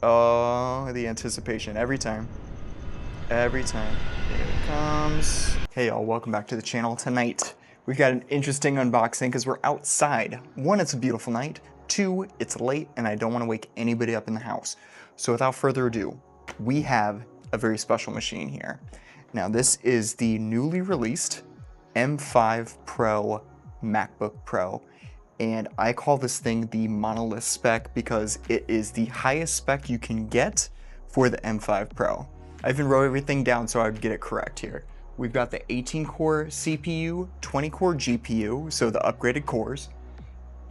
Oh, the anticipation every time. Every time. Here it comes. Hey y'all, welcome back to the channel. Tonight, we've got an interesting unboxing because we're outside. One, it's a beautiful night. Two, it's late and I don't want to wake anybody up in the house. So without further ado, we have a very special machine here. Now this is the newly released M5 Pro MacBook Pro. And I call this thing the Monolith spec because it is the highest spec you can get for the M5 Pro. I even wrote everything down so I would get it correct here. We've got the 18-core CPU, 20-core GPU, so the upgraded cores,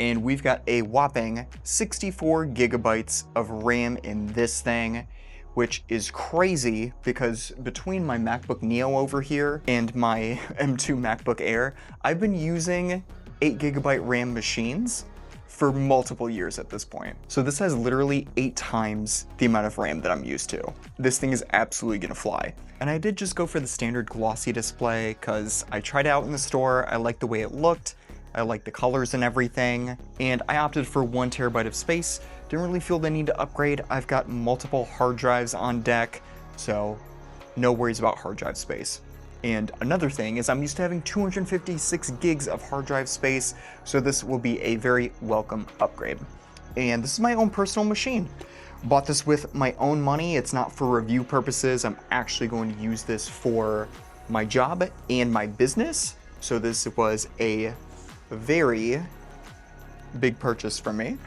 and we've got a whopping 64 gigabytes of RAM in this thing, which is crazy because between my MacBook Neo over here and my M2 MacBook Air, I've been using 8 gigabyte RAM machines for multiple years at this point. So this has literally 8 times the amount of RAM that I'm used to. This thing is absolutely gonna fly. And I did just go for the standard glossy display because I tried it out in the store, I liked the way it looked, I liked the colors and everything, and I opted for 1 terabyte of space. Didn't really feel the need to upgrade. I've got multiple hard drives on deck, so no worries about hard drive space. And another thing is I'm used to having 256 gigs of hard drive space, so this will be a very welcome upgrade. And this is my own personal machine. Bought this with my own money. It's not for review purposes. I'm actually going to use this for my job and my business. So this was a very big purchase for me.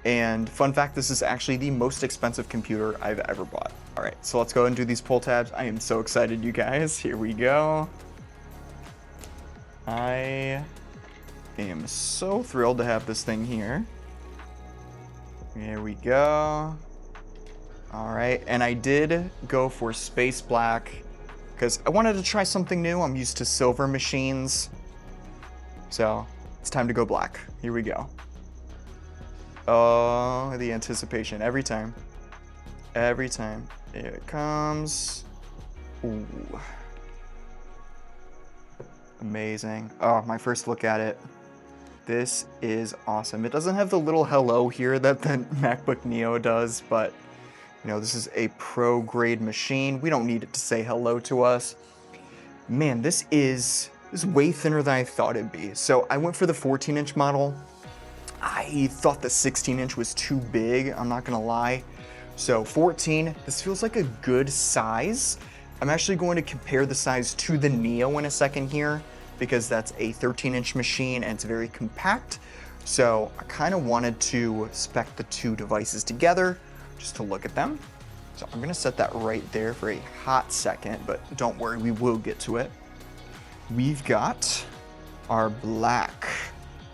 And fun fact, this is actually the most expensive computer I've ever bought. All right, so let's go and do these pull tabs. I am so excited, you guys. Here we go. I am so thrilled to have this thing here. Here we go. All right, and I did go for space black because I wanted to try something new. I'm used to silver machines. So it's time to go black. Here we go. Oh, the anticipation every time. Every time. Here it comes. Ooh. Amazing. Oh, my first look at it. This is awesome. It doesn't have the little hello here that the MacBook Neo does, but you know, this is a pro grade machine. We don't need it to say hello to us. Man, this is way thinner than I thought it'd be. So I went for the 14-inch model. I thought the 16-inch was too big, I'm not gonna lie. So 14, this feels like a good size. I'm actually going to compare the size to the Neo in a second here because that's a 13-inch machine and it's very compact. So I kind of wanted to spec the two devices together just to look at them. So I'm gonna set that right there for a hot second, but don't worry, we will get to it. We've got our black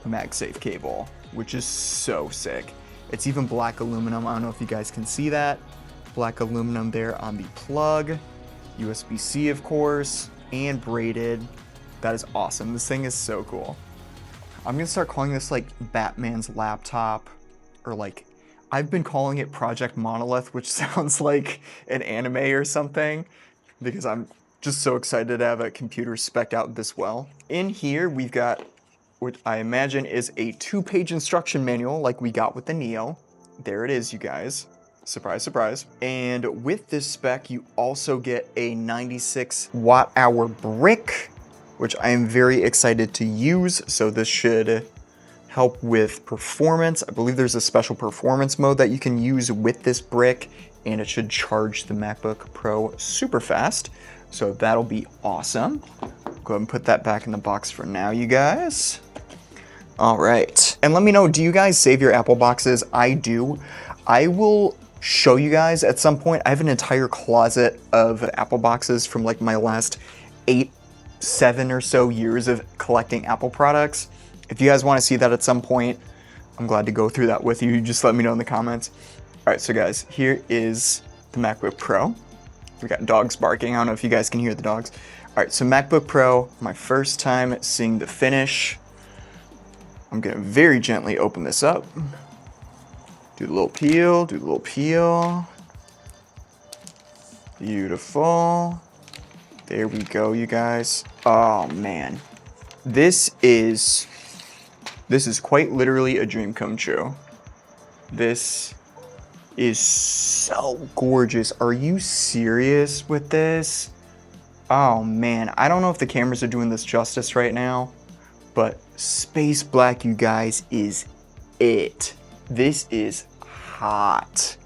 MagSafe cable, which is so sick. It's even black aluminum. I don't know if you guys can see that. Black aluminum there on the plug. USB-C, of course, and braided. That is awesome. This thing is so cool. I'm gonna start calling this like Batman's laptop, or like, I've been calling it Project Monolith, which sounds like an anime or something, because I'm just so excited to have a computer spec'd out this well. In here, we've got which I imagine is a 2-page instruction manual like we got with the Neo. There it is, you guys. Surprise, surprise. And with this spec, you also get a 96 watt-hour brick, which I am very excited to use. So this should help with performance. I believe there's a special performance mode that you can use with this brick, and it should charge the MacBook Pro super fast. So that'll be awesome. Go ahead and put that back in the box for now, you guys. All right, and let me know, do you guys save your Apple boxes? I do. I will show you guys at some point. I have an entire closet of Apple boxes from like my last 7 or so years of collecting Apple products. If you guys want to see that at some point, I'm glad to go through that with you. Just let me know in the comments. All right, so guys, here is the MacBook Pro. We got dogs barking. I don't know if you guys can hear the dogs. All right, so MacBook Pro, my first time seeing the finish. I'm gonna very gently open this up. Do the little peel, do the little peel. Beautiful. There we go, you guys. Oh man, this is quite literally a dream come true. This is so gorgeous. Are you serious with this? Oh man, I don't know if the cameras are doing this justice right now, but space black, you guys, is it. This is hot.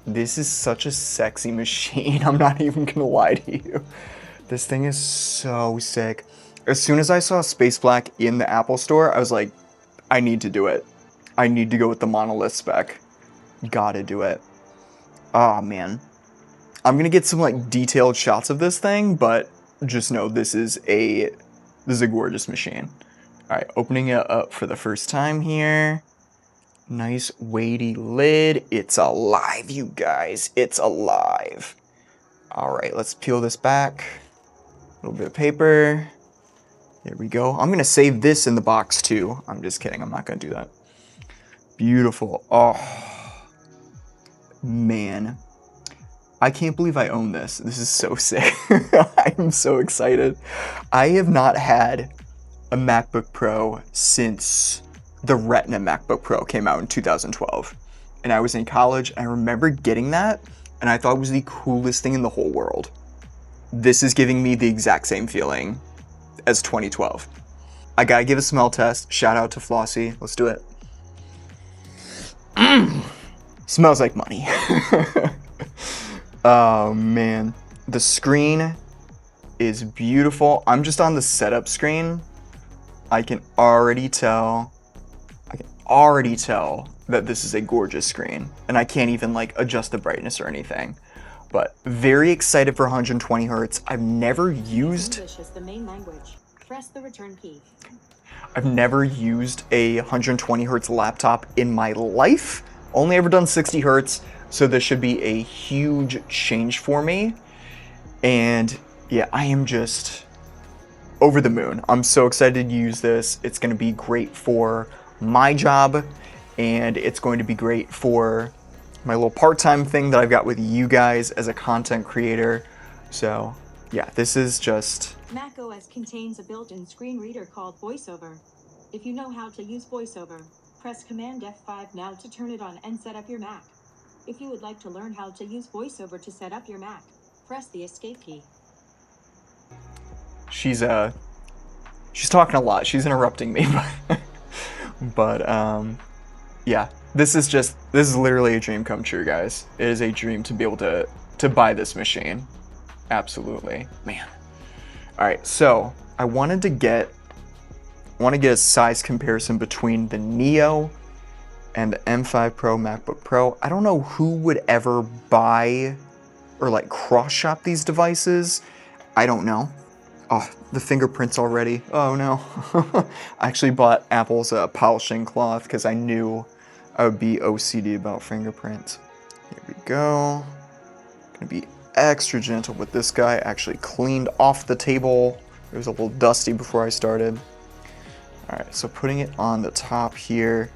This is such a sexy machine. I'm not even gonna lie to you. This thing is so sick. As soon as I saw space black in the Apple store, I was like, I need to do it. I need to go with the Monolith spec. Gotta do it. Oh man. I'm gonna get some like detailed shots of this thing, but just know this is a gorgeous machine. All right, opening it up for the first time here. Nice weighty lid. It's alive, you guys. It's alive. All right, let's peel this back. A little bit of paper. There we go. I'm gonna save this in the box too. I'm just kidding, I'm not gonna do that. Beautiful. Oh, man. I can't believe I own this. This is so sick. I'm so excited. I have not had a MacBook Pro since the Retina MacBook Pro came out in 2012. And I was in college, and I remember getting that, and I thought it was the coolest thing in the whole world. This is giving me the exact same feeling as 2012. I gotta give a smell test. Shout out to Glossy. Let's do it. Smells like money. Oh man, the screen is beautiful. I'm just on the setup screen. I can already tell that this is a gorgeous screen, and I can't even like adjust the brightness or anything. But very excited for 120 hertz. I've never used English is the main language. Press the return key. I've never used a 120 hertz laptop in my life. Only ever done 60 hertz. So this should be a huge change for me. And yeah, I am just over the moon. I'm so excited to use this. It's going to be great for my job, and it's going to be great for my little part-time thing that I've got with you guys as a content creator. So yeah, this is just... macOS contains a built-in screen reader called VoiceOver. If you know how to use VoiceOver, press Command F5 now to turn it on and set up your Mac. If you would like to learn how to use VoiceOver to set up your Mac, press the Escape key. She's talking a lot. She's interrupting me, but yeah, this is literally a dream come true, guys. It is a dream to be able to buy this machine. Absolutely, man. All right, so I want to get a size comparison between the Neo and the M5 Pro MacBook Pro. I don't know who would ever buy or like cross shop these devices. I don't know. Oh, the fingerprints already. Oh no. I actually bought Apple's polishing cloth because I knew I would be OCD about fingerprints. Here we go. Gonna be extra gentle with this guy. Actually cleaned off the table. It was a little dusty before I started. All right, so putting it on the top here.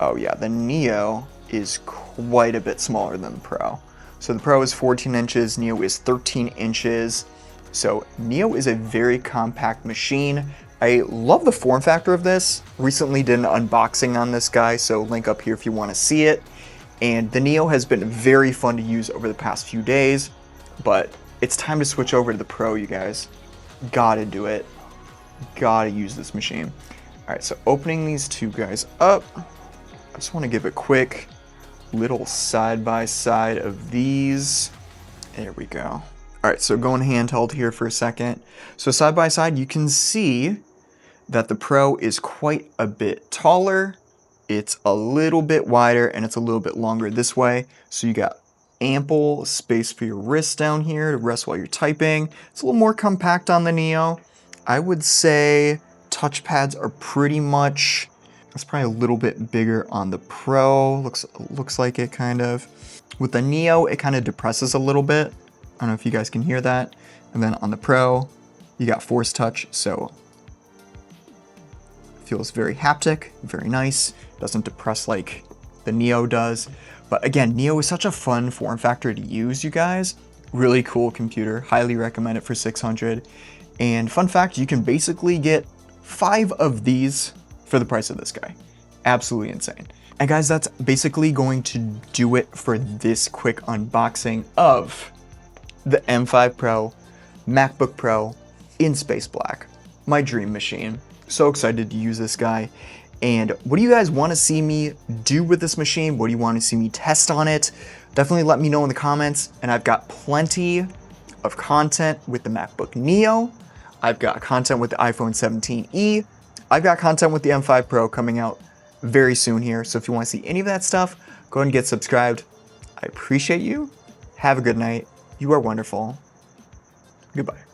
Oh yeah, the Neo is quite a bit smaller than the Pro. So the Pro is 14 inches, Neo is 13 inches. So Neo is a very compact machine. I love the form factor of this. Recently did an unboxing on this guy, so link up here if you want to see it. And the Neo has been very fun to use over the past few days, but it's time to switch over to the Pro, you guys. Gotta do it. Gotta use this machine. All right, so opening these two guys up. I just want to give a quick little side-by-side of these. There we go. All right, so going handheld here for a second. So side-by-side, you can see that the Pro is quite a bit taller. It's a little bit wider, and it's a little bit longer this way. So you got ample space for your wrist down here to rest while you're typing. It's a little more compact on the Neo. I would say touchpads are pretty much... It's probably a little bit bigger on the Pro. Looks like it kind of. With the Neo, it kind of depresses a little bit. I don't know if you guys can hear that. And then on the Pro, you got Force Touch, so it feels very haptic, very nice. Doesn't depress like the Neo does. But again, Neo is such a fun form factor to use, you guys. Really cool computer. Highly recommend it for $600. And fun fact, you can basically get 5 of these for the price of this guy. Absolutely insane. And guys, that's basically going to do it for this quick unboxing of the M5 Pro MacBook Pro in space black, my dream machine. So excited to use this guy. And what do you guys want to see me do with this machine? What do you want to see me test on it? Definitely let me know in the comments. And I've got plenty of content with the MacBook Neo. I've got content with the iPhone 17e. I've got content with the M5 Pro coming out very soon here. So if you want to see any of that stuff, go ahead and get subscribed. I appreciate you. Have a good night. You are wonderful. Goodbye.